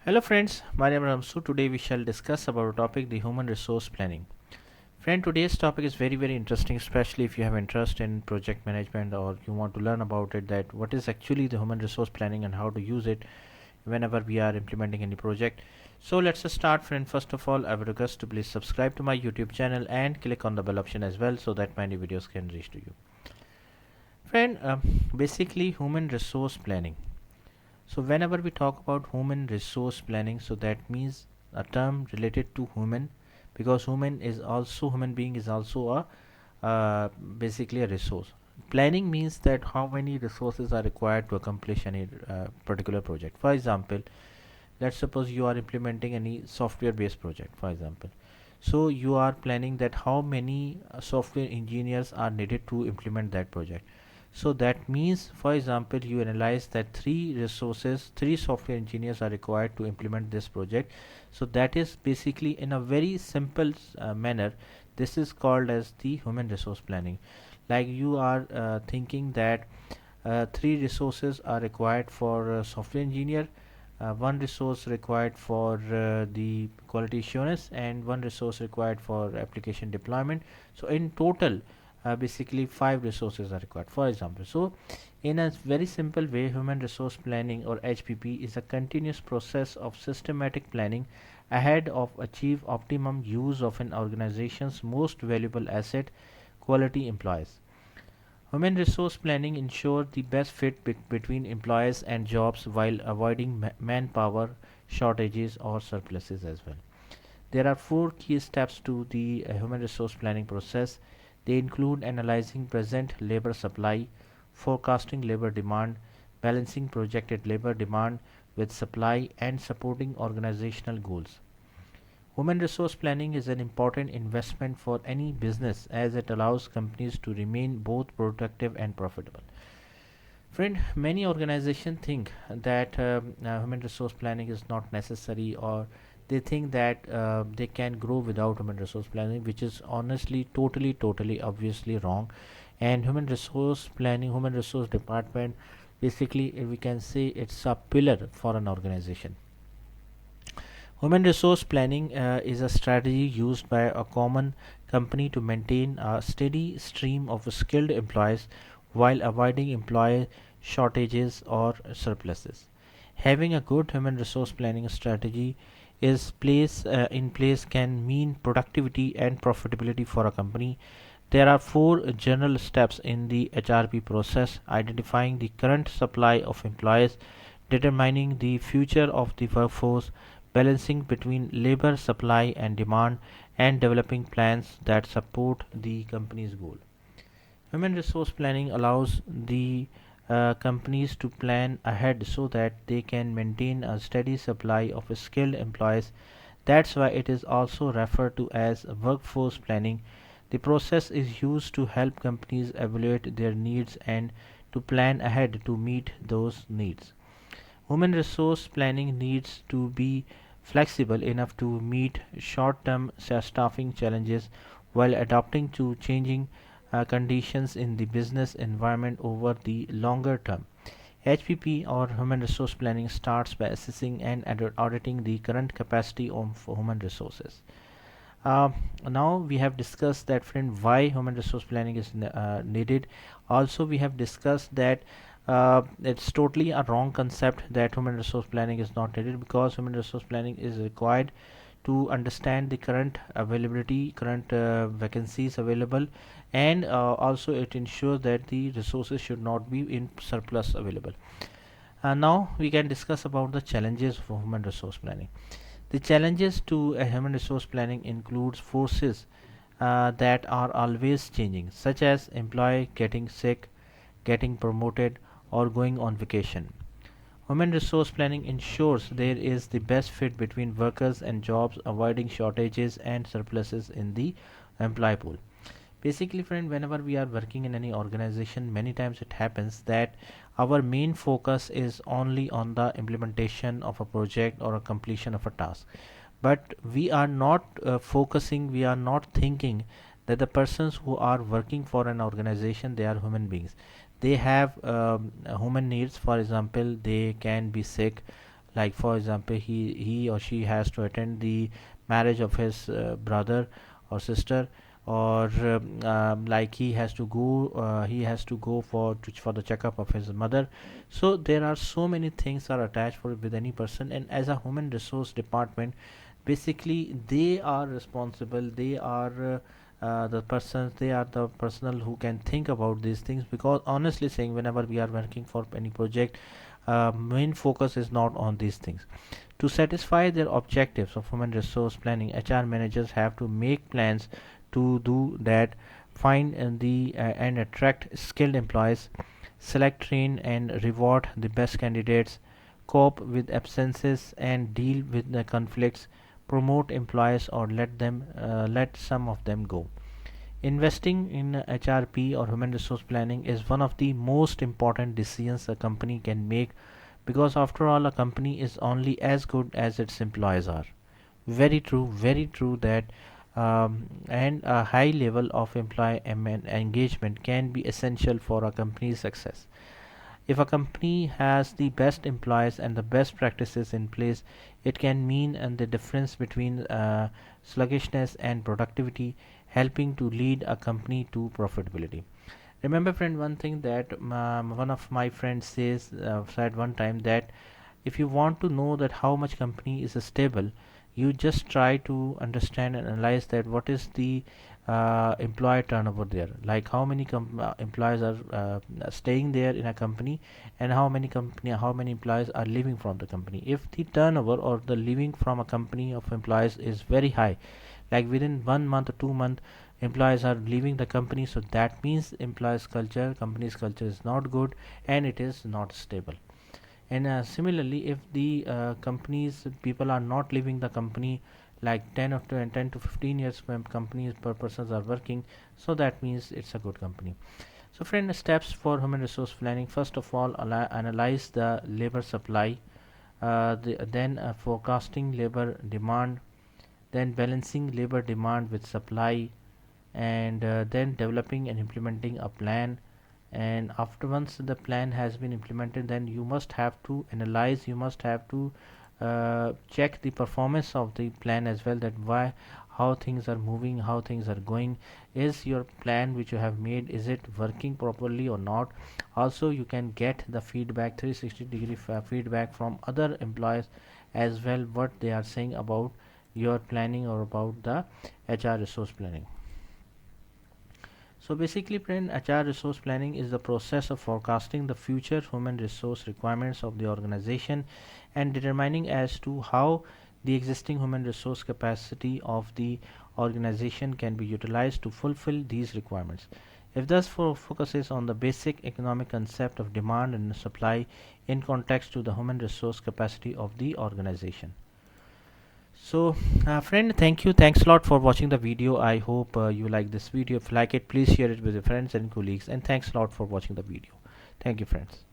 Hello friends, my name is Ramsu. Today we shall discuss about a topic, the human resource planning. Friend, today's topic is very interesting, especially if you have interest in project management or you want to learn about it, that what is actually the human resource planning and how to use it whenever we are implementing any project. So let's just start, friend. First of all, I would request to please subscribe to my YouTube channel and click on the bell option as well so that my new videos can reach to you. Friend, basically human resource planning. So whenever we talk about human resource planning, so that means a term related to human, because human being is also a basically a resource. Planning means that how many resources are required to accomplish any particular project. For example, let's suppose you are implementing any software based project, for example. So you are planning that how many software engineers are needed to implement that project. So that means, for example, you analyze that three software engineers are required to implement this project. So that is basically in a very simple manner. This is called as the human resource planning. Like you are thinking that three resources are required for software engineer, one resource required for the quality assurance, and one resource required for application deployment. So in total, basically five resources are required, for example. So in a very simple way, human resource planning or HPP is a continuous process of systematic planning ahead of achieve optimum use of an organization's most valuable asset, quality employees. Human resource planning ensures the best fit between employees and jobs while avoiding manpower shortages or surpluses as well. There are four key steps to the human resource planning process. They include analyzing present labor supply, forecasting labor demand, balancing projected labor demand with supply, and supporting organizational goals. Human resource planning is an important investment for any business as it allows companies to remain both productive and profitable. Friend, many organizations think that human resource planning is not necessary, or they think that they can grow without human resource planning, which is honestly totally obviously wrong. And human resource planning, human resource department, basically we can say it's a pillar for an organization. Human resource planning is a strategy used by a common company to maintain a steady stream of skilled employees while avoiding employee shortages or surpluses. Having a good human resource planning strategy in place can mean productivity and profitability for a company. There are four general steps in the HRP process: identifying the current supply of employees, determining the future of the workforce, balancing between labor supply and demand, and developing plans that support the company's goal. Human resource planning allows the companies to plan ahead so that they can maintain a steady supply of skilled employees. That's why it is also referred to as workforce planning. The process is used to help companies evaluate their needs and to plan ahead to meet those needs. Human resource planning needs to be flexible enough to meet short term staffing challenges while adapting to changing conditions in the business environment over the longer term. HPP or human resource planning starts by assessing and auditing the current capacity of human resources. Uh, Now we have discussed that, friend, why human resource planning is needed. Also, we have discussed that it's totally a wrong concept that human resource planning is not needed, because human resource planning is required to understand the current availability, current vacancies available, and also it ensures that the resources should not be in surplus available. Now we can discuss about the challenges of human resource planning. The challenges to a human resource planning includes forces that are always changing, such as employee getting sick, getting promoted, or going on vacation. Human resource planning ensures there is the best fit between workers and jobs, avoiding shortages and surpluses in the employee pool. Basically, friend, whenever we are working in any organization, many times it happens that our main focus is only on the implementation of a project or a completion of a task, but we are not focusing, we are not thinking that the persons who are working for an organization, they are human beings. They have human needs. For example, they can be sick, Like for example, he or she has to attend the marriage of his brother or sister, or like he has to go for the checkup of his mother. So there are so many things are attached for with any person, and as a human resource department, basically they are responsible, they are the persons, they are the personnel who can think about these things, because honestly saying, whenever we are working for any project, main focus is not on these things. To satisfy their objectives of human resource planning, HR managers have to make plans to do that: find and attract skilled employees, select, train, and reward the best candidates, cope with absences and deal with the conflicts, promote employees or let some of them go. Investing in HRP or human resource planning is one of the most important decisions a company can make, because after all, a company is only as good as its employees are. Very true that and a high level of employee engagement can be essential for a company's success. If a company has the best employees and the best practices in place, it can mean and the difference between sluggishness and productivity, helping to lead a company to profitability. Remember, friend, one thing that one of my friends said one time, that if you want to know that how much company is stable, you just try to understand and analyze that what is the employee turnover there, like how many employees are staying there in a company, and how many employees are leaving from the company. If the turnover or the leaving from a company of employees is very high, like within 1 month or 2 months employees are leaving the company, so that means employees culture company's culture is not good and it is not stable. And similarly, if the companies people are not leaving the company, like 10 to 15 years when companies per persons are working, so that means it's a good company. So friend, steps for human resource planning: first of all, analyze the labor supply, then forecasting labor demand, then balancing labor demand with supply, and then developing and implementing a plan. And after once the plan has been implemented, then you must have to analyze, you must have to check the performance of the plan as well, that why, how things are moving, how things are going, is your plan which you have made, is it working properly or not. Also you can get the feedback, 360-degree feedback from other employees as well, what they are saying about your planning or about the HR resource planning. So basically, friend, HR resource planning is the process of forecasting the future human resource requirements of the organization and determining as to how the existing human resource capacity of the organization can be utilized to fulfill these requirements. It thus focuses on the basic economic concept of demand and supply in context to the human resource capacity of the organization. So friend, thanks a lot for watching the video. I hope you like this video. If you like it, please share it with your friends and colleagues, and thanks a lot for watching the video. Thank you, friends.